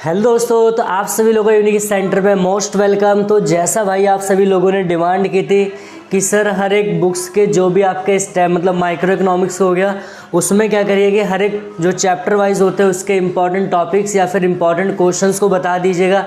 Hello दोस्तों, तो आप सभी लोगों को यूनिक सेंटर में मोस्ट वेलकम। तो जैसा भाई आप सभी लोगों ने डिमांड की थी कि सर हर एक बुक्स के जो भी आपके स्टेप मतलब माइक्रो इकोनॉमिक्स हो गया उसमें क्या करिए कि हर एक जो चैप्टर वाइज होते हैं उसके इंपॉर्टेंट टॉपिक्स या फिर इंपॉर्टेंट क्वेश्चंस को बता दीजिएगा,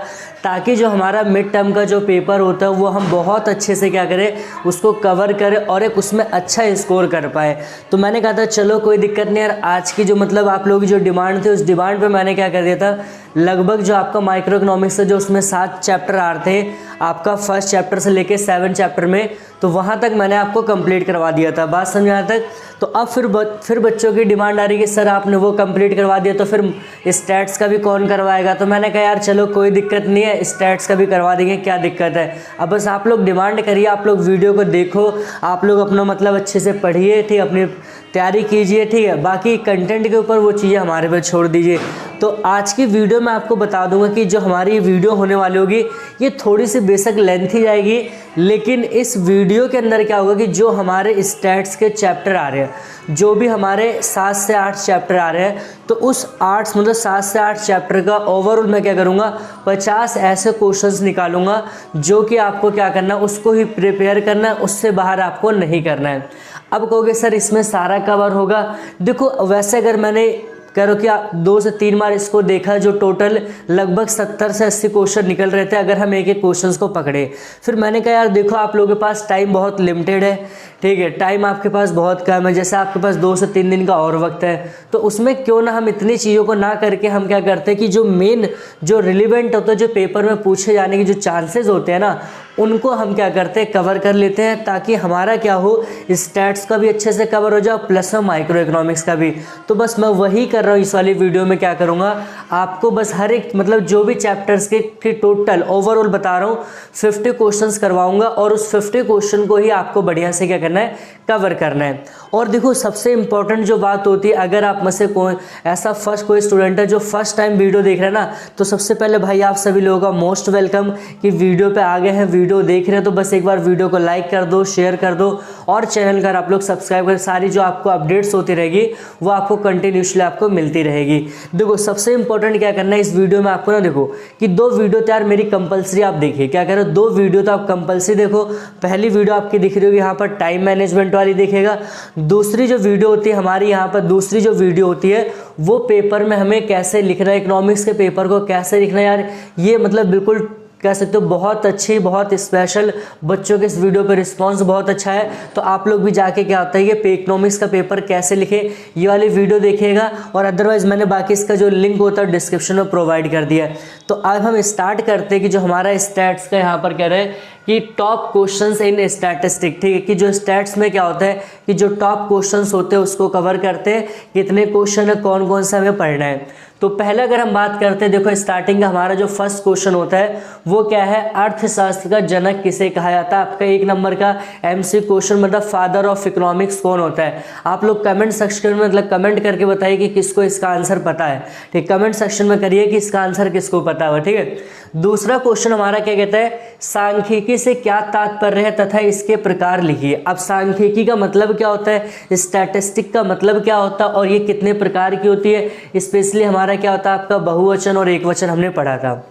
ताकि जो हमारा मिड टर्म का जो पेपर होता है वो हम बहुत अच्छे से क्या करें उसको कवर करें और एक उसमें अच्छा स्कोर कर पाए। तो मैंने कहा था चलो कोई दिक्कत नहीं यार, आज की जो मतलब आप लोगों की जो डिमांड थी उस डिमांड पे मैंने क्या कर दिया था, लगभग जो आपका माइक्रो इकोनॉमिक्स से जो उसमें 7 चैप्टर आ रहे थे आपका फर्स्ट चैप्टर से लेके 7 चैप्टर में, तो वहाँ तक मैंने आपको कंप्लीट करवा दिया था। बात समझ यहाँ तक। तो अब फिर बच्चों की डिमांड आ रही है कि सर आपने वो कंप्लीट करवा दिया तो फिर स्टैट्स का भी कौन करवाएगा। तो मैंने कहा यार चलो कोई दिक्कत नहीं है, स्टैट्स का भी करवा देंगे, क्या दिक्कत है। अब बस आप लोग डिमांड करिए, आप लोग वीडियो को देखो, आप लोग अपना मतलब अच्छे से पढ़िए, ठीक, अपनी तैयारी कीजिए, ठीक है। बाकी कंटेंट के ऊपर वो चीज़ें हमारे पे छोड़ दीजिए। तो आज की वीडियो में आपको बता दूंगा कि जो हमारी वीडियो होने वाली होगी ये थोड़ी सी बेशक लेंथी जाएगी, लेकिन इस वीडियो के अंदर क्या होगा कि जो हमारे स्टैट्स के चैप्टर आ रहे हैं, जो भी हमारे 7 से 8 चैप्टर आ रहे हैं, तो उस 7 से 8 चैप्टर का ओवरऑल मैं क्या करूँगा 50 ऐसे क्वेश्चंस निकालूंगा जो कि आपको क्या करना है उसको ही प्रिपेयर करना है, उससे बाहर आपको नहीं करना है। अब कहोगे सर इसमें सारा कवर होगा। देखो वैसे अगर मैंने करो कि 2 से 3 बार इसको देखा, जो टोटल लगभग 70 से 80 क्वेश्चन निकल रहे थे अगर हम एक एक क्वेश्चंस को पकड़े। फिर मैंने कहा यार देखो आप लोगों के पास टाइम बहुत लिमिटेड है, ठीक है, टाइम आपके पास बहुत कम है, जैसे आपके पास 2 से 3 दिन का और वक्त है, तो उसमें क्यों ना हम इतनी चीज़ों को ना करके हम क्या करते हैं कि जो मेन जो रिलेवेंट होता है, जो पेपर में पूछे जाने के जो चांसेस होते हैं ना, उनको हम क्या करते हैं कवर कर लेते हैं, ताकि हमारा क्या हो स्टैट्स का भी अच्छे से कवर हो जाए प्लस में माइक्रो इकोनॉमिक्स का भी। तो बस मैं वही कर रहा हूँ इस वाली वीडियो में। क्या करूँगा आपको बस हर एक मतलब जो भी चैप्टर्स के टोटल ओवरऑल बता रहा हूँ 50 क्वेश्चंस करवाऊंगा और उस 50 क्वेश्चन को ही आपको बढ़िया से क्या करना है कवर करना है। और देखो सबसे इंपॉर्टेंट जो बात होती है, अगर आप में से कोई ऐसा कोई स्टूडेंट है जो फर्स्ट टाइम वीडियो देख रहा है ना, तो सबसे पहले भाई आप सभी लोगों का मोस्ट वेलकम कि वीडियो पे आ गए हैं, वीडियो देख रहे हैं, तो बस एक बार वीडियो को लाइक कर दो, शेयर कर दो और चैनल का आप लोग सब्सक्राइब कर, सारी जो आपको अपडेट्स होती रहेगी वो आपको कंटिन्यूसली आपको मिलती रहेगी। देखो सबसे इंपॉर्टेंट क्या करना है इस वीडियो में आपको ना, देखो कि 2 वीडियो तो यार मेरी कंपलसरी आप देखिए, क्या कह रहे हो 2 वीडियो तो आप कंपलसरी देखो। पहली वीडियो आपकी दिख रही होगी यहाँ पर टाइम मैनेजमेंट वाली देखेगा, दूसरी जो वीडियो होती है हमारी यहाँ पर दूसरी जो वीडियो होती है वो पेपर में हमें कैसे लिखना है, इकोनॉमिक्स के पेपर को कैसे लिखना है यार, ये मतलब बिल्कुल कह सकते हो बहुत अच्छी बहुत स्पेशल, बच्चों के इस वीडियो पर रिस्पांस बहुत अच्छा है। तो आप लोग भी जाके क्या होता है ये इकोनॉमिक्स का पेपर कैसे लिखे ये वाली वीडियो देखिएगा, और अदरवाइज मैंने बाकी इसका जो लिंक होता है डिस्क्रिप्शन में प्रोवाइड कर दिया है। तो अब हम स्टार्ट करते हैं कि जो हमारा स्टैट्स का यहाँ पर कह रहे हैं कि टॉप क्वेश्चंस इन स्टैटिस्टिक, ठीक है, कि जो स्टैट्स में क्या होता है कि जो टॉप क्वेश्चंस होते हैं उसको कवर करते हैं, कितने क्वेश्चन है कौन कौन सा हमें पढ़ना है। तो पहले अगर हम बात करते हैं, देखो स्टार्टिंग का हमारा जो फर्स्ट क्वेश्चन होता है वो क्या है, अर्थशास्त्र का जनक किसे कहा जाता है। आपका 1 नंबर का MC क्वेश्चन मतलब फादर ऑफ इकोनॉमिक्स कौन होता है। आप लोग कमेंट सेक्शन में मतलब कमेंट करके बताइए कि किसको इसका आंसर पता है, ठीक, कमेंट सेक्शन में करिए कि इसका आंसर किसको पता है, ठीक है। दूसरा क्वेश्चन हमारा क्या कहता है, सांख्यिकी से क्या तात्पर्य है तथा इसके प्रकार लिखिए। अब सांख्यिकी का मतलब क्या होता है, स्टैटिस्टिक का मतलब क्या होता है और ये कितने प्रकार की होती है। स्पेशली हमारा क्या होता है आपका बहुवचन और एकवचन हमने पढ़ा था।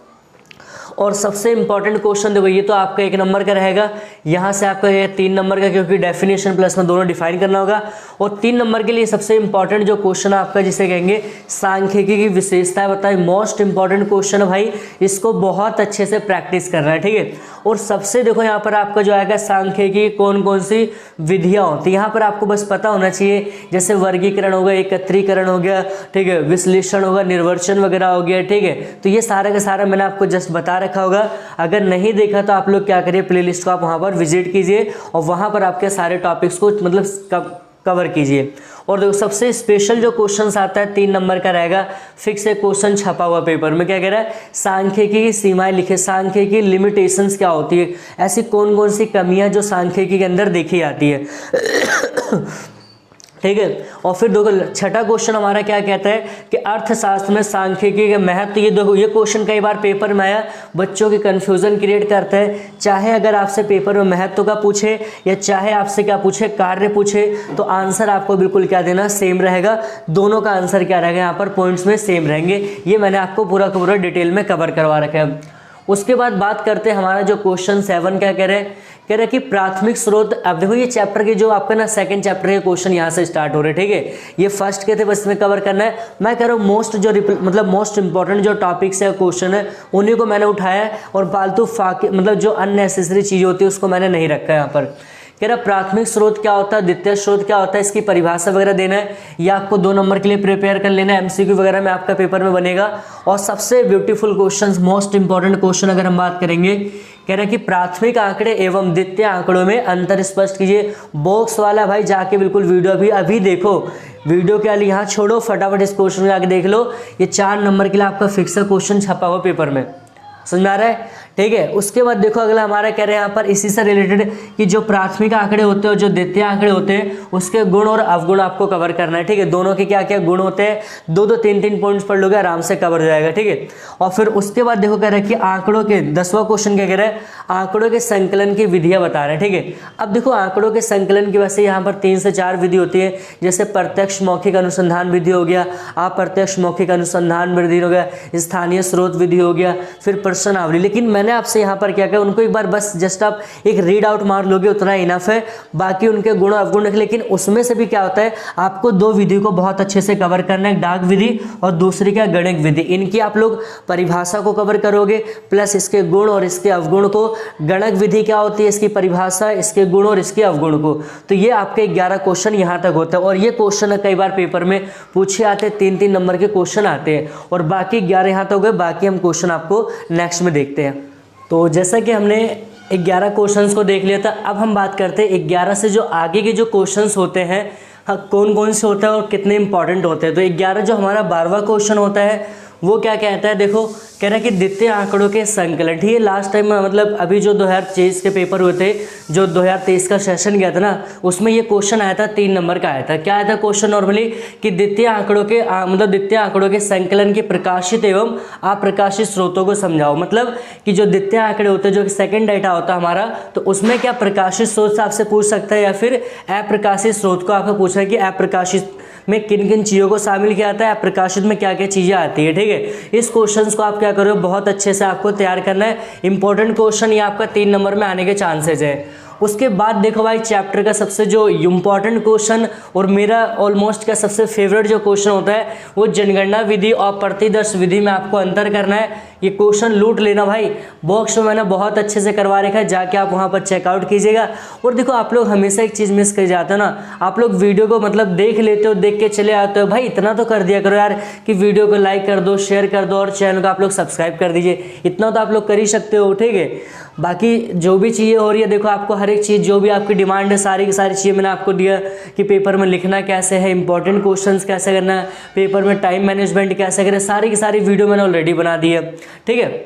और सबसे इंपॉर्टेंट क्वेश्चन देखो ये तो आपका 1 नंबर का रहेगा, यहाँ से आपका ये 3 नंबर का, क्योंकि डेफिनेशन प्लस में दोनों डिफाइन करना होगा। और 3 नंबर के लिए सबसे इंपॉर्टेंट जो क्वेश्चन है आपका जिसे कहेंगे सांख्यिकी की विशेषताएं बताइए। मोस्ट इंपॉर्टेंट क्वेश्चन है भाई, इसको बहुत अच्छे से प्रैक्टिस करना है, ठीक है। और सबसे देखो यहाँ पर आपका जो आएगा सांख्यिकी कौन कौन सी विधियाँ होती है, यहाँ पर आपको बस पता होना चाहिए, जैसे वर्गीकरण हो गया, एकत्रीकरण हो गया, ठीक है, विश्लेषण होगा, निर्वचन वगैरह हो गया, ठीक है। तो ये सारा का सारा मैंने आपको जस्ट बता रखा होगा। अगर नहीं देखा तो आप लोग क्या करिए प्लेलिस्ट को आप वहाँ पर विजिट कीजिए और वहाँ पर आपके सारे टॉपिक्स को मतलब कवर कीजिए। और देखो सबसे स्पेशल जो क्वेश्चन आता है 3 नंबर का रहेगा, फिक्स एक क्वेश्चन छपा हुआ पेपर में, क्या कह रहा है, सांख्यिकी की सीमाएं लिखे, सांख्यिकी की लिमिटेशंस क्या होती है, ऐसी कौन कौन सी कमियां जो सांख्यिकी के अंदर देखी जाती है। ठीक है। और फिर देखो छठा क्वेश्चन हमारा क्या कहता है कि अर्थशास्त्र में सांख्यिकी का महत्व। ये देखो ये क्वेश्चन कई बार पेपर में आया, बच्चों की कंफ्यूजन क्रिएट करता है। चाहे अगर आपसे पेपर में महत्व का पूछे या चाहे आपसे क्या पूछे, कार्य पूछे, तो आंसर आपको बिल्कुल क्या देना, सेम रहेगा। दोनों का आंसर क्या रहेगा यहाँ पर पॉइंट्स में सेम रहेंगे। ये मैंने आपको पूरा का पूरा डिटेल में कवर करवा रखा है। उसके बाद बात करते हैं हमारा जो क्वेश्चन 7 क्या कह रहे हैं, कह रहे हैं कि प्राथमिक स्रोत। अब देखो ये चैप्टर के जो आपका ना सेकंड चैप्टर के क्वेश्चन यहाँ से स्टार्ट हो रहे हैं, ठीक है। ये फर्स्ट के थे, बस इसमें कवर करना है। मैं कह रहा हूँ मोस्ट इंपॉर्टेंट जो टॉपिक्स है, क्वेश्चन है, उन्हीं को मैंने उठाया है और फालतू जो अननेसेसरी चीज़ होती है उसको मैंने नहीं रखा है यहाँ पर। कह रहा प्राथमिक स्रोत क्या होता है, द्वितीय स्रोत क्या होता है, इसकी परिभाषा वगैरह देना है। ये आपको 2 नंबर के लिए प्रिपेयर कर लेना है, एमसीक्यू वगैरह में आपका पेपर में बनेगा। और सबसे beautiful question, most important question अगर हम बात करेंगे, कह रहे हैं कि प्राथमिक आंकड़े एवं द्वितीय आंकड़ों में अंतर स्पष्ट कीजिए। बॉक्स वाला भाई जाके बिल्कुल वीडियो अभी देखो, वीडियो के लिए यहाँ छोड़ो, फटाफट इस क्वेश्चन में जाके देख लो। ये 4 नंबर के लिए आपका फिक्स क्वेश्चन छपा हुआ पेपर में, समझ में आ रहा है, ठीक है। उसके बाद देखो अगला हमारा कह रहे हैं यहाँ पर इसी से रिलेटेड कि जो प्राथमिक आंकड़े होते हैं और जो द्वितीय आंकड़े होते हैं उसके गुण और अवगुण आपको कवर करना है, ठीक है। दोनों के क्या क्या गुण होते हैं, 2-2 3-3 पॉइंट्स पढ़ लोगे, आराम से कवर हो जाएगा, ठीक है। और फिर उसके बाद देखो कह रहे हैं कि आंकड़ों के 10वां क्वेश्चन क्या कह रहा है, आंकड़ों के संकलन की विधियां बता रहे हैं, ठीक है। अब देखो आंकड़ों के संकलन की वैसे यहाँ पर 3 से 4 विधि होती है, जैसे प्रत्यक्ष मौखिक अनुसंधान विधि हो गया, अप्रत्यक्ष मौखिक अनुसंधान विधि हो गया, स्थानीय स्रोत विधि हो गया, फिर प्रश्नावली। लेकिन मैंने आपसे यहाँ पर क्या कहा, उनको एक बार बस जस्ट आप एक रीड आउट मार लोगे, उतना इनफ है। बाकी उनके गुण अवगुण, लेकिन उसमें से भी क्या होता है, आपको 2 विधि को बहुत अच्छे से कवर करना है, डाक विधि और दूसरी क्या, गणित विधि। इनकी आप लोग परिभाषा को कवर करोगे, प्लस इसके गुण और इसके अवगुण को। गणक विधि क्या होती है, इसकी परिभाषा, इसके गुण और इसके अवगुण को। तो ये आपके 11 क्वेश्चन यहाँ तक होता है। और ये क्वेश्चन कई बार पेपर में पूछे आते हैं, 3-3 नंबर के क्वेश्चन आते हैं। और बाकी 11 यहाँ तक हो गए, बाकी हम क्वेश्चन आपको नेक्स्ट में देखते हैं। तो जैसा कि हमने 11 क्वेश्चंस को देख लिया था, अब हम बात करते हैं 11 से जो आगे के जो क्वेश्चंस होते हैं, हाँ, कौन कौन से होते हैं और कितने इंपॉर्टेंट होते हैं। तो 11 जो हमारा 12वां क्वेश्चन होता है वो क्या कहता है, देखो कह रहा है कि द्वितीय आंकड़ों के संकलन, ठीक है। लास्ट टाइम मतलब अभी जो 2023 के पेपर हुए थे, जो 2023 का सेशन गया था ना, उसमें ये क्वेश्चन आया था, 3 नंबर का आया था। क्या आया था क्वेश्चन नॉर्मली, कि द्वितीय आंकड़ों के द्वितीय आंकड़ों के संकलन के प्रकाशित एवं अप्रकाशित स्रोतों को समझाओ। मतलब कि जो द्वितीय आंकड़े होते हैं, जो सेकंड डाटा होता है हमारा, तो उसमें क्या प्रकाशित स्रोत से आपसे पूछ सकता है या फिर अप्रकाशित स्रोत को आपको पूछा है कि अप्रकाशित में किन किन चीज़ों को शामिल किया जाता है, प्रकाशित में क्या क्या चीज़ें आती है, ठीक है। इस क्वेश्चंस को आप क्या करो, बहुत अच्छे से आपको तैयार करना है। इंपॉर्टेंट क्वेश्चन ये आपका 3 नंबर में आने के चांसेज है। उसके बाद देखो भाई चैप्टर का सबसे जो इम्पॉर्टेंट क्वेश्चन और मेरा ऑलमोस्ट का सबसे फेवरेट जो क्वेश्चन होता है, वो जनगणना विधि और प्रतिदर्श विधि में आपको अंतर करना है। ये क्वेश्चन लूट लेना भाई, बॉक्स में मैंने बहुत अच्छे से करवा रखा है, जाके आप वहाँ पर चेकआउट कीजिएगा। और देखो आप लोग हमेशा एक चीज़ मिस कर जाते हो ना, आप लोग वीडियो को मतलब देख लेते हो, देख के चले आते हो। भाई इतना तो कर दिया करो यार कि वीडियो को लाइक कर दो, शेयर कर दो और चैनल को आप लोग सब्सक्राइब कर दीजिए। इतना तो आप लोग कर ही सकते हो, ठीक है। बाकी जो भी चीज़ें हो रही है, देखो आपको हर एक चीज़ जो भी आपकी डिमांड है, सारी की सारी चीज़ें मैंने आपको दिया कि पेपर में लिखना कैसे है, इंपॉर्टेंट क्वेश्चंस कैसे करना है, पेपर में टाइम मैनेजमेंट कैसे करें, सारी की सारी वीडियो मैंने ऑलरेडी बना दी है, ठीक है।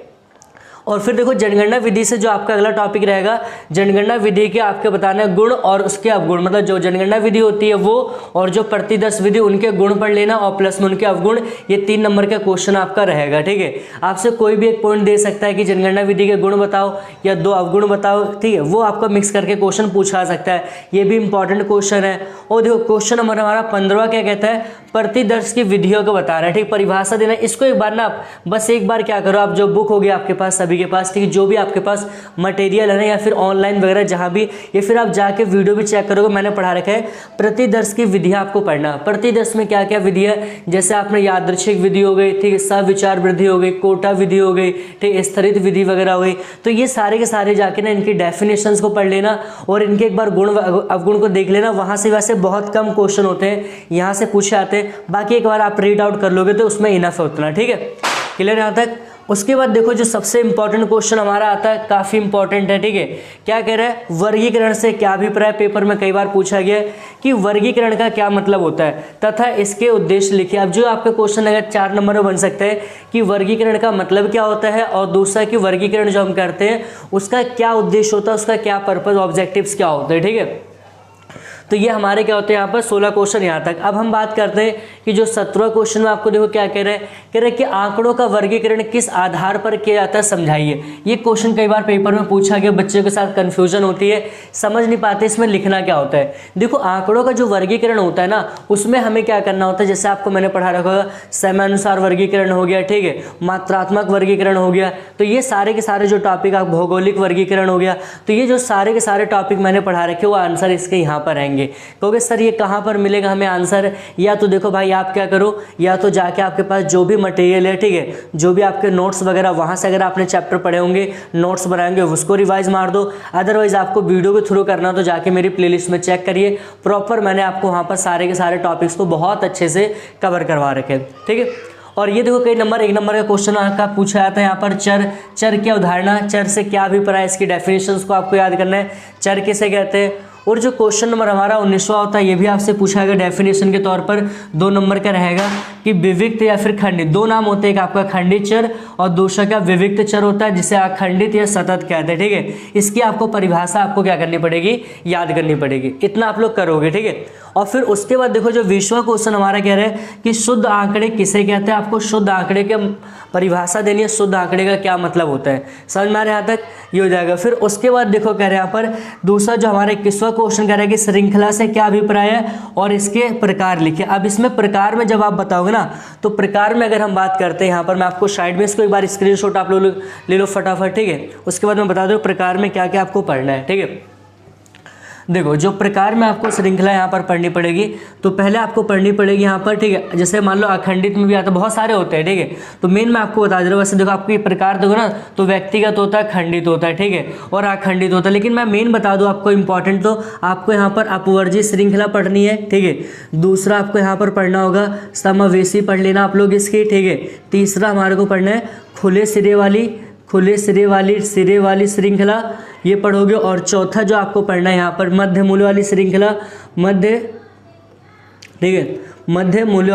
और फिर देखो जनगणना विधि से जो आपका अगला टॉपिक रहेगा, जनगणना विधि के आपके बताना है गुण और उसके अवगुण। मतलब जो जनगणना विधि होती है वो और जो प्रतिदर्श विधि, उनके गुण पढ़ लेना और प्लस में उनके अवगुण। ये 3 नंबर का क्वेश्चन आपका रहेगा, ठीक है। आपसे कोई भी एक पॉइंट दे सकता है कि जनगणना विधि के गुण बताओ या 2 अवगुण बताओ, ठीक है। वो आपको मिक्स करके क्वेश्चन पूछा सकता है, ये भी इंपॉर्टेंट क्वेश्चन है। और देखो क्वेश्चन नंबर हमारा 15वां क्या कहता है, प्रतिदर्श की विधियों को बता रहा है, ठीक, परिभाषा देना। इसको एक बार ना आप बस एक बार क्या करो, आप जो बुक होगी आपके पास सभी के पास, ठीक है, जो भी आपके पास मटेरियल है ना, या फिर ऑनलाइन वगैरह जहाँ भी, या फिर आप जाके वीडियो भी चेक करोगे, मैंने पढ़ा रखा है। प्रतिदर्श की विधियाँ आपको पढ़ना। प्रतिदर्श में क्या क्या विधि है, जैसे आपने यादृच्छिक विधि हो गई, ठीक है, सविचार वृद्धि हो गई, कोटा विधि हो गई, ठीक, स्तरित विधि वगैरह हो गई। तो ये सारे के सारे जाके ना इनकी डेफिनेशंस को पढ़ लेना और इनके एक बार गुण अवगुण को देख लेना। वहाँ से वैसे बहुत कम क्वेश्चन होते हैं, यहाँ से पूछे आते हैं। बाकी एक बार आप रीड आउट कर लोगे तो उसमें इनफ है उतना, ठीक है। क्लियर यहाँ तक। उसके बाद देखो जो सबसे इंपॉर्टेंट क्वेश्चन हमारा आता है, काफी इंपॉर्टेंट है, ठीक है। क्या कह रहा है, वर्गीकरण से क्या अभिप्राय। पेपर में कई बार पूछा गया है कि वर्गीकरण का क्या मतलब होता है तथा इसके उद्देश्य लिखिए। अब जो आपका क्वेश्चन अगर 4 नंबर में बन सकता है कि वर्गीकरण का मतलब क्या होता है, और दूसरा कि वर्गीकरण जो हम करते हैं उसका क्या उद्देश्य होता है, उसका क्या पर्पज, ऑब्जेक्टिव्स क्या होते हैं, ठीक है। तो ये हमारे क्या होते हैं यहाँ पर 16 क्वेश्चन यहाँ तक। अब हम बात करते हैं कि जो 17वां क्वेश्चन में आपको देखो क्या कह रहे हैं कि आंकड़ों का वर्गीकरण किस आधार पर किया जाता है समझाइए। ये क्वेश्चन कई बार पेपर में पूछा गया, बच्चों के साथ कंफ्यूजन होती है, समझ नहीं पाते इसमें लिखना क्या होता है। देखो आंकड़ों का जो वर्गीकरण होता है ना, उसमें हमें क्या करना होता है, जैसे आपको मैंने पढ़ा रखा होगा समयानुसार वर्गीकरण हो गया, ठीक है, मात्रात्मक वर्गीकरण हो गया, तो ये सारे के सारे जो टॉपिक, आप भौगोलिक वर्गीकरण हो गया, तो ये जो सारे के सारे टॉपिक मैंने पढ़ा रखे वो आंसर इसके यहाँ पर आएंगे। क्योंकि सर ये कहाँ पर मिलेगा हमें आंसर, या तो देखो भाई आप क्या करो, या तो जाके आपके पास जो भी मटेरियल है, ठीक है, जो भी आपके नोट्स वगैरह वहाँ से अगर आपने चैप्टर पढ़े होंगे, नोट्स बनाएंगे, उसको रिवाइज मार दो। अदरवाइज आपको वीडियो के थ्रू करना तो जाके मेरी प्लेलिस्ट में चेक करिए, प्रॉपर मैंने आपको वहाँ पर सारे के सारे टॉपिक्स को बहुत अच्छे से कवर करवा रखे, ठीक है। और ये देखो कई नंबर, 1 नंबर का क्वेश्चन आपका पूछा जाता है यहाँ पर, चर क्या अवधारणा, चर से क्या अभिप्राय, इसकी डेफिनेशंस को आपको याद करना है, चर किसे कहते हैं। और जो क्वेश्चन नंबर हमारा 19वां होता है, ये भी आपसे पूछा गया डेफिनेशन के तौर पर, 2 नंबर का रहेगा कि विविक्त या फिर खंडित, 2 नाम होते हैं, एक आपका खंडित चर और दूसरा क्या विविक्त चर होता है, जिसे अखंडित या सतत कहते हैं, ठीक है। इसकी आपको परिभाषा आपको क्या करनी पड़ेगी, याद करनी पड़ेगी, इतना आप लोग करोगे, ठीक है। और फिर उसके बाद देखो जो 20वां क्वेश्चन हमारा कह रहा है कि शुद्ध आंकड़े किसे कहते हैं, आपको शुद्ध आंकड़े के परिभाषा देनी है, शुद्ध आंकड़े का क्या मतलब होता है, समझ में आ रहा है यहाँ तक, ये हो जाएगा। फिर उसके बाद देखो कह रहे हैं यहाँ पर दूसरा जो हमारा 21वां क्वेश्चन कह रहा है कि श्रृंखला से क्या अभिप्राय है और इसके प्रकार लिखे। अब इसमें प्रकार में जब आप बताओगे ना, तो प्रकार में अगर हम बात करते हैं यहाँ पर, मैं आपको साइड में इसको एक बार स्क्रीनशॉट आप लोग ले लो फटाफट, ठीक है। उसके बाद मैं बता दूँ प्रकार में क्या क्या आपको पढ़ना है, ठीक है। देखो जो प्रकार में आपको श्रृंखला यहाँ पर पढ़नी पड़ेगी, तो पहले आपको पढ़नी पड़ेगी यहाँ पर, ठीक है। जैसे मान लो अखंडित में भी आता है, बहुत सारे होते हैं, ठीक है। तो मेन मैं आपको बता दे रहा हूँ, वैसे देखो आपको ये प्रकार देखो ना, तो व्यक्तिगत होता है, खंडित होता है, ठीक है, और अखंडित होता है। लेकिन मैं मेन बता दूँ आपको इंपॉर्टेंट, तो आपको यहाँ पर अपवर्जी श्रृंखला पढ़नी है, ठीक है। दूसरा आपको यहाँ पर पढ़ना होगा समावेशी, पढ़ लेना आप लोग इसकी, ठीक है। तीसरा हमारे को पढ़ना है खुले सिरे वाली श्रृंखला, ये पढ़ोगे। और चौथा जो आपको पढ़ना है यहाँ पर मध्य मूल्य वाली श्रृंखला, ठीक है, मध्य मूल्य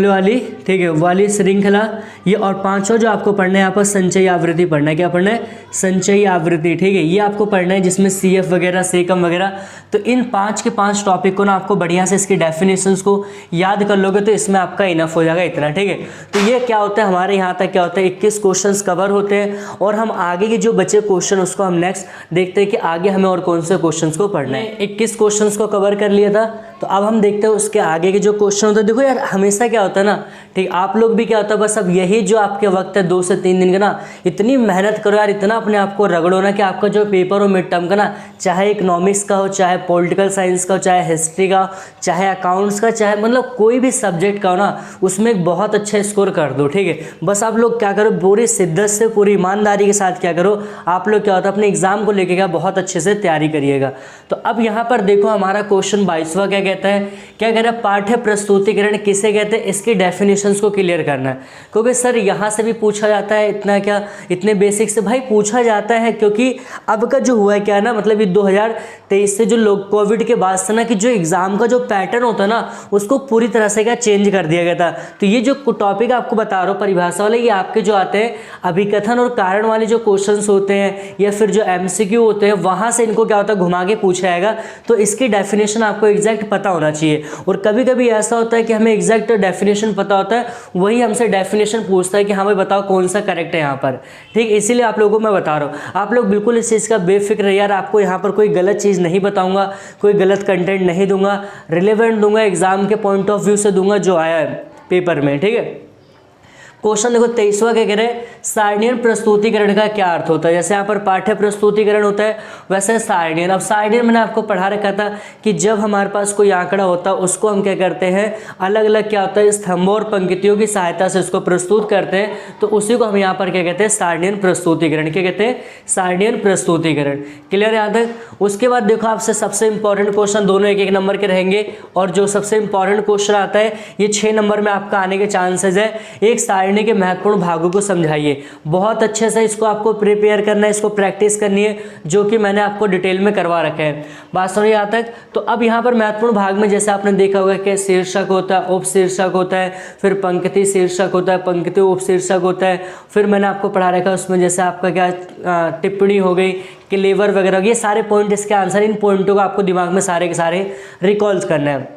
वाली, ठीक है, वाली श्रृंखला ये। और 5वां जो आपको पढ़ना है यहाँ पर संचयी आवृत्ति पढ़ना है, क्या पढ़ना है, संचयी आवृत्ति, ठीक है, ये आपको पढ़ना है, जिसमें CF वगैरह सेकम वगैरह। तो इन 5 के 5 टॉपिक को ना आपको बढ़िया से इसकी डेफिनेशंस को याद कर लोगे तो इसमें आपका इनफ हो जाएगा इतना, ठीक है। तो ये क्या होता है हमारे यहाँ तक क्या होता है, 21 क्वेश्चन कवर होते हैं। और हम आगे के जो बचे क्वेश्चन उसको हम नेक्स्ट देखते हैं कि आगे हमें और कौन से क्वेश्चन को पढ़ना है। 21 क्वेश्चन को कवर कर लिया था, तो अब हम देखते हैं उसके आगे के जो क्वेश्चन होते हैं। देखो यार हमेशा क्या होता है ना, ठीक, आप लोग भी क्या होता है, बस अब यही जो आपके वक्त है 2 से 3 दिन का ना, इतनी मेहनत करो यार, इतना अपने आप को रगड़ो ना कि आपका जो पेपर हो मिड टर्म का ना, चाहे इकोनॉमिक्स का हो, चाहे पॉलिटिकल साइंस का हो, चाहे हिस्ट्री का हो, चाहे अकाउंट्स का, चाहे मतलब कोई भी सब्जेक्ट का हो ना, उसमें एक बहुत अच्छा स्कोर कर दो, ठीक है। बस आप लोग क्या करो, पूरी शिद्दत से, पूरी ईमानदारी के साथ क्या करो, आप लोग क्या होता है अपने एग्जाम को लेके क्या बहुत अच्छे से तैयारी करिएगा। तो अब यहाँ पर देखो हमारा क्वेश्चन 22वां क्या कहता है, क्या कह रहा है, पाठ्य प्रस्तुतिकरण किसे कहते हैं, इसकी डेफिनेशंस को क्लियर करना है। क्योंकि सर यहाँ से भी पूछा जाता है, इतना क्या, इतने बेसिक से भाई पूछा जाता है, क्योंकि अब का जो हुआ है क्या है ना, मतलब ये 2023 से जो लोग कोविड के बाद से ना, कि जो एग्जाम का जो पैटर्न होता है ना, उसको पूरी तरह से क्या चेंज कर दिया गया था। तो ये जो टॉपिक आपको बता रहा हूँ परिभाषा वाले, ये आपके जो आते हैं अभिकथन और कारण वाले जो क्वेश्चंस होते हैं, या फिर जो MCQ होते हैं, वहाँ से इनको क्या होता है घुमा के पूछा जाएगा। तो इसकी डेफिनेशन आपको एग्जैक्ट पता होना चाहिए। और कभी कभी ऐसा होता है कि हमें एग्जैक्ट डेफिनेशन पता होता है, वही हमसे डेफिनेशन पूछता है कि हमें बताओ कौन सा करेक्ट है यहाँ पर, ठीक। इसीलिए आप लोगों को मैं बता रहा हूँ, आप लोग बिल्कुल इस चीज़ का बेफिक्र है यार, आपको यहाँ पर कोई गलत चीज़ नहीं बताऊंगा, कोई गलत कंटेंट नहीं दूंगा, रिलेवेंट दूंगा, एग्जाम के पॉइंट ऑफ व्यू से दूंगा जो आया है पेपर में, ठीक है। क्वेश्चन देखो 23वां क्या कह रहे हैं, सारणीय प्रस्तुतिकरण का क्या अर्थ होता है। जैसे यहाँ पर पाठ्य प्रस्तुतिकरण होता है, वैसे सारणीय। अब सारणीय मैंने आपको पढ़ा रखा था कि जब हमारे पास कोई आंकड़ा होता है उसको हम क्या करते हैं, अलग अलग क्या होता है स्तंभों और पंक्तियों की सहायता से उसको प्रस्तुत करते हैं, तो उसी को हम यहाँ पर क्या कहते हैं, सारणीय प्रस्तुतिकरण। क्या कहते हैं, सारणीय प्रस्तुतिकरण। क्लियर यहाँ तक। उसके बाद देखो आपसे सबसे इंपॉर्टेंट क्वेश्चन, दोनों 1-1 नंबर के रहेंगे, और जो सबसे इंपॉर्टेंट क्वेश्चन आता है ये 6 नंबर में आपका आने के चांसेस है। एक सारणी के महत्वपूर्ण भागों को समझाइए। बहुत अच्छे से इसको आपको प्रिपेयर करना है, इसको प्रैक्टिस करनी है, जो कि मैंने आपको डिटेल में करवा रखा है। बात सुनिए यहाँ तक। तो अब यहाँ पर महत्वपूर्ण भाग में जैसे आपने देखा होगा कि शीर्षक होता है, उपशीर्षक होता है, फिर पंक्ति शीर्षक होता है, पंक्ति उपशीर्षक होता है, फिर मैंने आपको पढ़ा रखा है उसमें जैसे आपका क्या टिप्पणी हो गई, क्लेवर वगैरह, ये सारे पॉइंट इसके आंसर। इन पॉइंटों को आपको दिमाग में सारे के सारे रिकॉल करना है।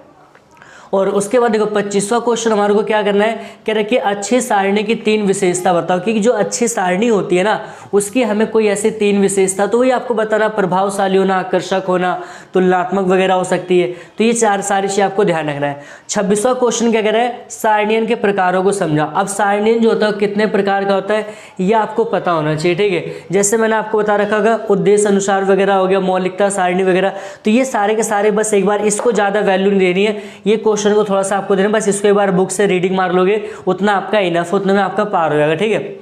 और उसके बाद देखो 25वां क्वेश्चन हमारे को क्या करना है, कह रहे कि अच्छी सारणी की 3 विशेषता बताओ। क्योंकि जो अच्छी सारणी होती है ना, उसकी हमें कोई ऐसी 3 विशेषता, तो वही आपको बताना, प्रभावशाली होना, आकर्षक होना, तुलनात्मक वगैरह हो सकती है। तो ये सारी चीज़ आपको ध्यान रखना है। 26वां क्वेश्चन क्या कह रहा है, सारणियन के प्रकारों को समझा। अब सारणियन जो होता है कितने प्रकार का होता है ये आपको पता होना चाहिए, ठीक है। जैसे मैंने आपको बता रखा होगा उद्देश्य अनुसार वगैरह हो गया, मौलिकता सारणी वगैरह, तो ये सारे के सारे बस एक बार इसको ज़्यादा वैल्यू नहीं देनी है, ये क्वेश्चन को थोड़ा सा आपको देना, बस इसको एक बार बुक से रीडिंग मार लोगे, उतना आपका इनफ, उतने में आपका पार हो जाएगा, ठीक है।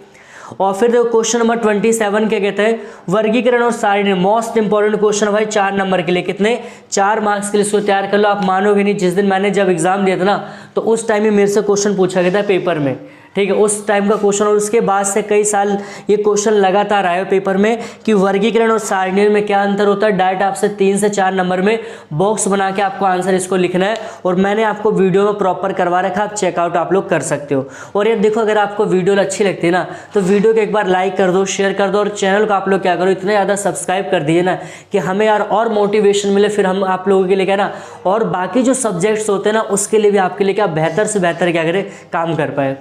और फिर देखो क्वेश्चन नंबर 27 क्या कहते हैं, वर्गीकरण और सारणी। मोस्ट इंपॉर्टेंट क्वेश्चन भाई 4 नंबर के लिए, कितने 4 मार्क्स के लिए इसको तैयार कर लो। आप मानोगे नहीं, जिस दिन मैंने जब एग्जाम दिया था ना, तो उस टाइम में मेरे से क्वेश्चन पूछा गया था पेपर में, ठीक है, उस टाइम का क्वेश्चन। और उसके बाद से कई साल ये क्वेश्चन लगातार आए पेपर में कि वर्गीकरण और सारणी में क्या अंतर होता है। डायरेक्ट आपसे 3 से 4 नंबर में बॉक्स बना के आपको आंसर इसको लिखना है, और मैंने आपको वीडियो में प्रॉपर करवा रखा, आप चेकआउट आप लोग कर सकते हो। और ये देखो, अगर आपको वीडियो अच्छी लगती है ना, तो वीडियो को एक बार लाइक कर दो, शेयर कर दो, और चैनल को आप लोग क्या करो, इतना ज़्यादा सब्सक्राइब कर दीजिए ना कि हमें यार और मोटिवेशन मिले, फिर हम आप लोगों के लिए क्या ना, और बाकी जो सब्जेक्ट्स होते हैं ना, उसके लिए भी आपके लिए क्या बेहतर से बेहतर क्या करें, काम कर पाए।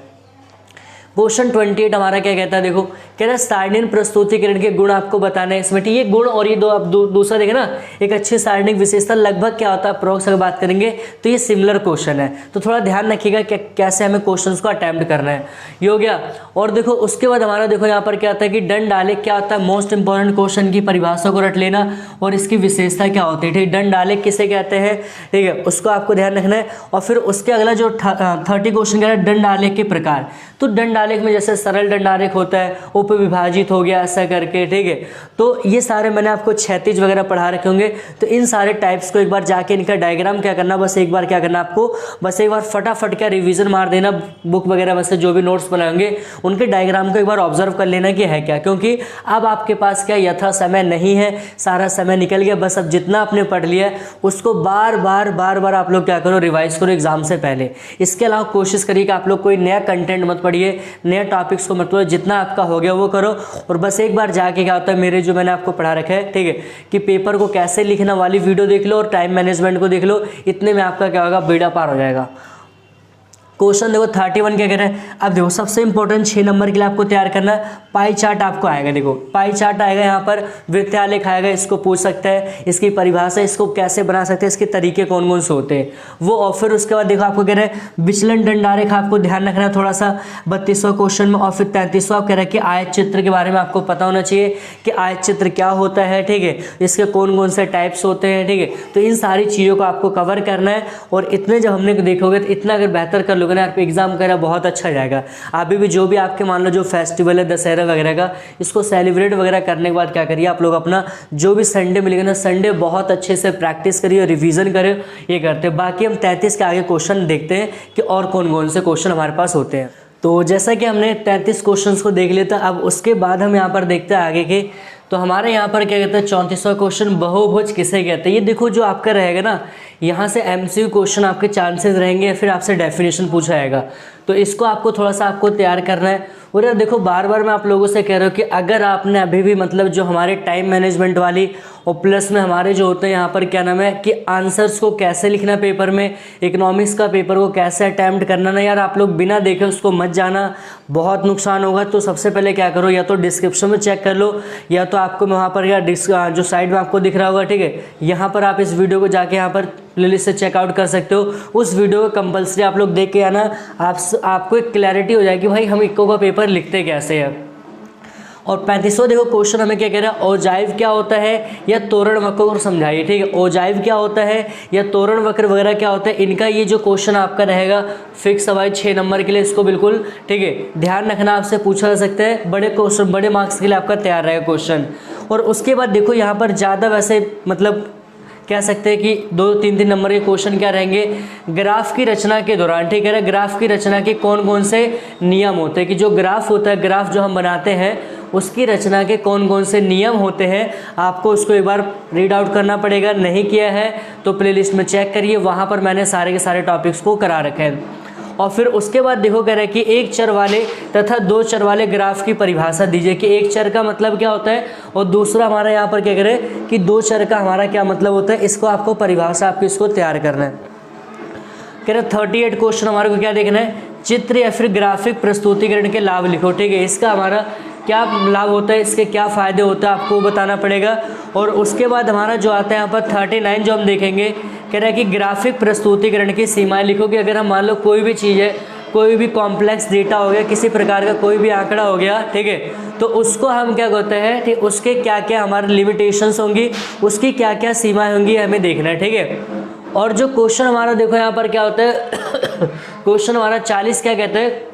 क्वेश्चन 28 हमारा क्या कहता है, देखो कह रहा है सारणिक प्रस्तुतिकरण के गुण आपको बताना है इसमें, ठीक है। ये गुण और ये दो, अब दूसरा देखे ना, एक अच्छी सारणिक विशेषता लगभग क्या होता है, अप्रोक्स अगर बात करेंगे तो ये सिमिलर क्वेश्चन है, तो थोड़ा ध्यान रखिएगा कि कैसे हमें क्वेश्चंस को अटेम्प्ट करना है, ये हो गया। और देखो उसके बाद हमारा देखो यहाँ पर क्या होता है कि दंड आलेख क्या होता है, मोस्ट इंपॉर्टेंट क्वेश्चन की परिभाषा को रट लेना, और इसकी विशेषता क्या होती है, ठीक है। दंड आलेख किसे कहते हैं, ठीक है, उसको आपको ध्यान रखना है। और फिर उसके अगला जो 30 क्वेश्चन कह रहा है दंड आलेख के प्रकार। तो दंड आलेख में जैसे सरल दंड आलेख होता है, उपविभाजित हो गया ऐसा करके, ठीक है। तो ये सारे मैंने आपको क्षैतिज वगैरह पढ़ा रखे होंगे, तो इन सारे टाइप्स को एक बार जाके इनका डायग्राम क्या करना, बस एक बार क्या करना आपको, बस एक बार फटाफट क्या रिवीजन मार देना, बुक वगैरह में से जो भी नोट्स बनाए होंगे उनके डायग्राम को एक बार ऑब्जर्व कर लेना कि है क्या, क्योंकि अब आपके पास क्या यथा समय नहीं है, सारा समय निकल गया। बस अब जितना आपने पढ़ लिया है उसको बार बार आप लोग क्या करो, रिवाइज करो एग्जाम से पहले। इसके अलावा कोशिश करिए कि आप लोग कोई नया कंटेंट मत पढ़िए, नए टॉपिक्स को मतलब जितना आपका हो गया वो करो। और बस एक बार जाके क्या होता है, मेरे जो मैंने आपको पढ़ा रखा है, ठीक है, कि पेपर को कैसे लिखना वाली वीडियो देख लो और टाइम मैनेजमेंट को देख लो, इतने में आपका क्या होगा, बेड़ा पार हो जाएगा। क्वेश्चन देखो 31 क्या कह रहा है, अब देखो सबसे इंपॉर्टेंट 6 नंबर के लिए आपको तैयार करना है, पाई चार्ट आपको आएगा। देखो पाई चार्ट आएगा, यहाँ पर वृत्तालेख आएगा, इसको पूछ सकता है, इसकी परिभाषा, इसको कैसे बना सकते हैं, इसके तरीके कौन कौन से होते हैं वो। और फिर उसके बाद देखो आपको कह रहा है विचलन दंड आरेख, आपको ध्यान रखना है थोड़ा सा 32वां क्वेश्चन में। और फिर 33वां कह रहा है कि आयत चित्र के बारे में आपको पता होना चाहिए कि आयत चित्र क्या होता है, ठीक है, इसके कौन कौन से टाइप्स होते हैं, ठीक है। तो इन सारी चीज़ों को आपको कवर करना है, और इतने जब हमने देखोगे तो इतना अगर बेहतर कर लोगे ना यार, एग्जाम करा बहुत अच्छा जाएगा। अभी भी जो भी आपके मान लो जो फेस्टिवल है दशहरा वगैरह का, इसको सेलिब्रेट वगैरह करने के बाद क्या करिए आप लोग, अपना जो भी संडे मिलेगा ना, संडे बहुत अच्छे से प्रैक्टिस करिए, रिवीजन करें, ये करते हैं। बाकी हम 33 के आगे क्वेश्चन देखते हैं कि और कौन कौन से क्वेश्चन हमारे पास होते हैं। तो जैसा कि हमने 33 क्वेश्चंस को देख लिया था, अब उसके बाद हम यहाँ पर देखते हैं आगे के। तो हमारे यहाँ पर क्या कहते हैं 34वां क्वेश्चन, बहुभुज किसे कहते हैं। ये देखो जो आपका रहेगा ना, यहाँ से एमसीक्यू क्वेश्चन आपके चांसेस रहेंगे, या फिर आपसे डेफिनेशन पूछा जाएगा, तो इसको आपको थोड़ा सा आपको तैयार करना है। और यार देखो बार बार मैं आप लोगों से कह रहा हूँ कि अगर आपने अभी भी मतलब जो हमारे टाइम मैनेजमेंट वाली, और प्लस में हमारे जो होते हैं यहाँ पर क्या नाम है कि आंसर्स को कैसे लिखना पेपर में, इकोनॉमिक्स का पेपर को कैसे अटैम्प्ट करना ना, यार आप लोग बिना देखे उसको मत जाना, बहुत नुकसान होगा। तो सबसे पहले क्या करो, या तो डिस्क्रिप्शन में चेक कर लो, या तो आपको वहाँ पर या जो साइड में आपको दिख रहा होगा, ठीक है, यहाँ पर आप इस वीडियो को जाके यहाँ पर प्लेलिस्ट से चेकआउट कर सकते हो। उस वीडियो को कंपलसरी आप लोग देख के आना, आपको एक क्लैरिटी हो जाएगी भाई हम इक्को का पेपर लिखते कैसे हैं। और 35वां देखो क्वेश्चन हमें क्या कह रहा है, औजाइव क्या होता है या तोरण वक्र को समझाइए, ठीक है। औजाइव क्या होता है या तोरण वक्र वगैरह क्या होता है, इनका ये जो क्वेश्चन आपका रहेगा फिक्स भाई 6 नंबर के लिए, इसको बिल्कुल ठीक है ध्यान रखना, आपसे पूछा जा सकता है, बड़े क्वेश्चन बड़े मार्क्स के लिए आपका तैयार रहेगा क्वेश्चन। और उसके बाद देखो यहाँ पर ज़्यादा वैसे मतलब कह सकते हैं कि 2-3 नंबर के क्वेश्चन क्या रहेंगे, ग्राफ की रचना के दौरान, ठीक है ना, ग्राफ की रचना के कौन कौन से नियम होते हैं, कि जो ग्राफ होता है, ग्राफ जो हम बनाते हैं उसकी रचना के कौन कौन से नियम होते हैं, आपको उसको एक बार रीड आउट करना पड़ेगा। नहीं किया है तो प्लेलिस्ट में चेक करिए, वहाँ पर मैंने सारे के सारे टॉपिक्स को करा रखे हैं। और फिर उसके बाद देखो कह रहे हैं कि एक चर वाले तथा 2 चर वाले ग्राफ की परिभाषा दीजिए, कि एक चर का मतलब क्या होता है और दूसरा हमारा यहाँ पर क्या कह रहे हैं कि 2 चर का हमारा क्या मतलब होता है, इसको आपको परिभाषा आपको इसको तैयार करना है। कह रहे 38 क्वेश्चन हमारे को क्या देखना है, चित्र या फिर ग्राफिक प्रस्तुतिकरण के लाभ लिखो, ठीक है, इसका हमारा क्या लाभ होता है, इसके क्या फ़ायदे होते हैं आपको बताना पड़ेगा। और उसके बाद हमारा जो आता है यहाँ पर 39 जो हम देखेंगे, कह रहा है कि ग्राफिक प्रस्तुतिकरण की सीमाएं लिखो, कि अगर हम मान लो कोई भी चीज़ है, कोई भी कॉम्प्लेक्स डेटा हो गया, किसी प्रकार का कोई भी आंकड़ा हो गया, ठीक है, तो उसको हम क्या कहते हैं, ठीक, उसके क्या क्या हमारे लिमिटेशंस होंगी, उसकी क्या क्या सीमाएँ होंगी, हमें देखना है, ठीक है। और जो क्वेश्चन हमारा देखो यहाँ पर क्या होता है क्वेश्चन हमारा 40 क्या कहते हैं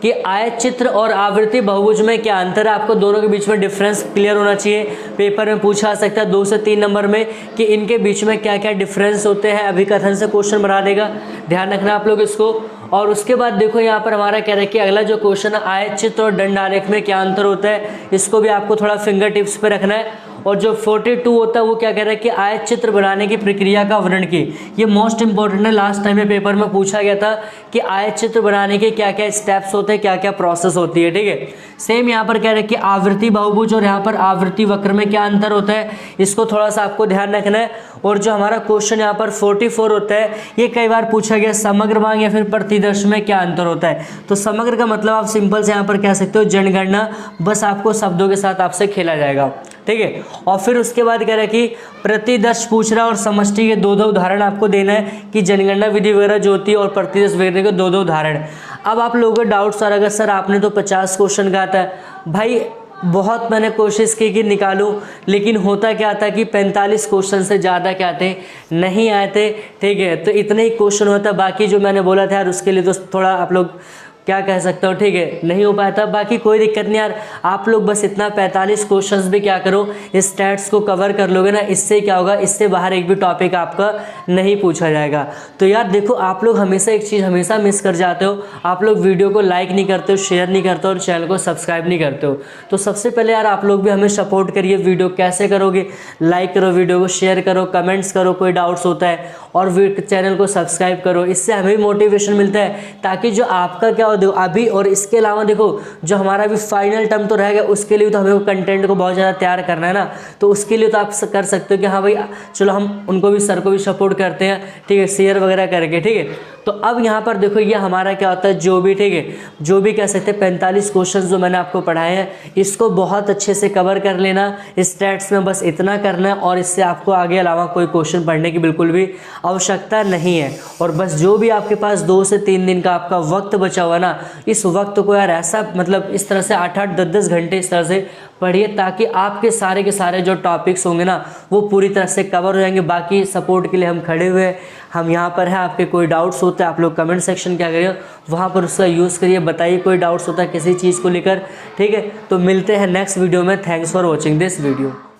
कि आयत चित्र और आवृत्ति बहुभुज में क्या अंतर है, आपको दोनों के बीच में डिफरेंस क्लियर होना चाहिए। पेपर में पूछा जा सकता है 2 से 3 नंबर में कि इनके बीच में क्या क्या डिफरेंस होते हैं, अभिकथन से क्वेश्चन बना देगा, ध्यान रखना आप लोग इसको। और उसके बाद देखो यहाँ पर हमारा कह रहा है कि अगला जो क्वेश्चन है, आयत चित्र और दंड आलेख में क्या अंतर होता है, इसको भी आपको थोड़ा फिंगर टिप्स पे रखना है। और जो 42 होता है वो क्या कह रहा है कि आयत चित्र बनाने की प्रक्रिया का वर्णन की, ये मोस्ट इंपॉर्टेंट है, लास्ट टाइम में पेपर में पूछा गया था कि आयत चित्र बनाने के क्या क्या स्टेप्स होते हैं, क्या क्या प्रोसेस होती है, ठीक है। सेम यहाँ पर कह रहे हैं कि आवृत्ति बहुभुज और यहाँ पर आवृत्ति वक्र में क्या अंतर होता है, इसको थोड़ा सा आपको ध्यान रखना है। और जो हमारा क्वेश्चन यहाँ पर 44 होता है, ये कई बार पूछा गया समग्र भाग या फिर प्रतिदर्श में क्या अंतर होता है। तो समग्र का मतलब आप सिंपल से यहाँ पर कह सकते हो जनगणना, बस आपको शब्दों के साथ आपसे खेला जाएगा, ठीक है। और फिर उसके बाद कह रहा है कि प्रतिदर्श पूछ रहा है और समष्टि के 2-2 उदाहरण आपको देना है, कि जनगणना विधि वगैरह जो होती है और प्रतिदर्श वगैरह के 2-2 उदाहरण। अब आप लोगों को डाउट सर, अगर सर आपने तो 50 क्वेश्चन कहा था, भाई बहुत मैंने कोशिश की कि निकालूं, लेकिन होता क्या था कि 45 क्वेश्चन से ज़्यादा क्या थे नहीं आए थे, ठीक है। तो इतने ही क्वेश्चन होता, बाकी जो मैंने बोला था यार उसके लिए तो थोड़ा आप लोग क्या कह सकते हो, ठीक है, नहीं हो पाया था। बाकी कोई दिक्कत नहीं यार, आप लोग बस इतना 45 क्वेश्चंस भी क्या करो, स्टैट्स को कवर कर लोगे ना, इससे क्या होगा, इससे बाहर एक भी टॉपिक आपका नहीं पूछा जाएगा। तो यार देखो, आप लोग हमेशा एक चीज़ हमेशा मिस कर जाते हो, आप लोग वीडियो को लाइक नहीं करते हो, शेयर नहीं करते हो और चैनल को सब्सक्राइब नहीं करते हो। तो सबसे पहले यार आप लोग भी हमें सपोर्ट करिए। वीडियो कैसे करोगे, लाइक करो, वीडियो को शेयर करो, कमेंट्स करो, कोई डाउट्स होता है, और चैनल को सब्सक्राइब करो, इससे हमें भी मोटिवेशन मिलता है, ताकि जो आपका क्या हो देखो अभी, और इसके अलावा देखो जो हमारा भी फाइनल टर्म तो रहेगा, उसके लिए तो हमें कंटेंट को बहुत ज़्यादा तैयार करना है ना, तो उसके लिए तो आप कर सकते हो कि हाँ भाई चलो हम उनको भी, सर को भी सपोर्ट करते हैं, ठीक है, शेयर वगैरह करके, ठीक है। तो अब यहाँ पर देखो ये हमारा क्या होता है, जो भी, ठीक है, जो भी कह सकते हैं 45 क्वेश्चन जो मैंने आपको पढ़ाए हैं, इसको बहुत अच्छे से कवर कर लेना, स्टैट्स में बस इतना करना है, और इससे आपको आगे अलावा कोई क्वेश्चन पढ़ने की बिल्कुल भी आवश्यकता नहीं है। और बस जो भी आपके पास 2 से 3 दिन का आपका वक्त बचा हुआ ना, इस वक्त को यार ऐसा मतलब इस तरह से 8-8, 10-10 घंटे इस तरह से पढ़िए, ताकि आपके सारे के सारे जो टॉपिक्स होंगे ना वो पूरी तरह से कवर हो जाएंगे। बाकी सपोर्ट के लिए हम खड़े हुए हैं, हम यहाँ पर हैं। आपके कोई डाउट्स होते हैं आप लोग कमेंट सेक्शन क्या करिए, वहाँ पर उसका यूज़ करिए, बताइए कोई डाउट्स होता है किसी चीज़ को लेकर, ठीक है। तो मिलते हैं नेक्स्ट वीडियो में। Thanks for watching this video.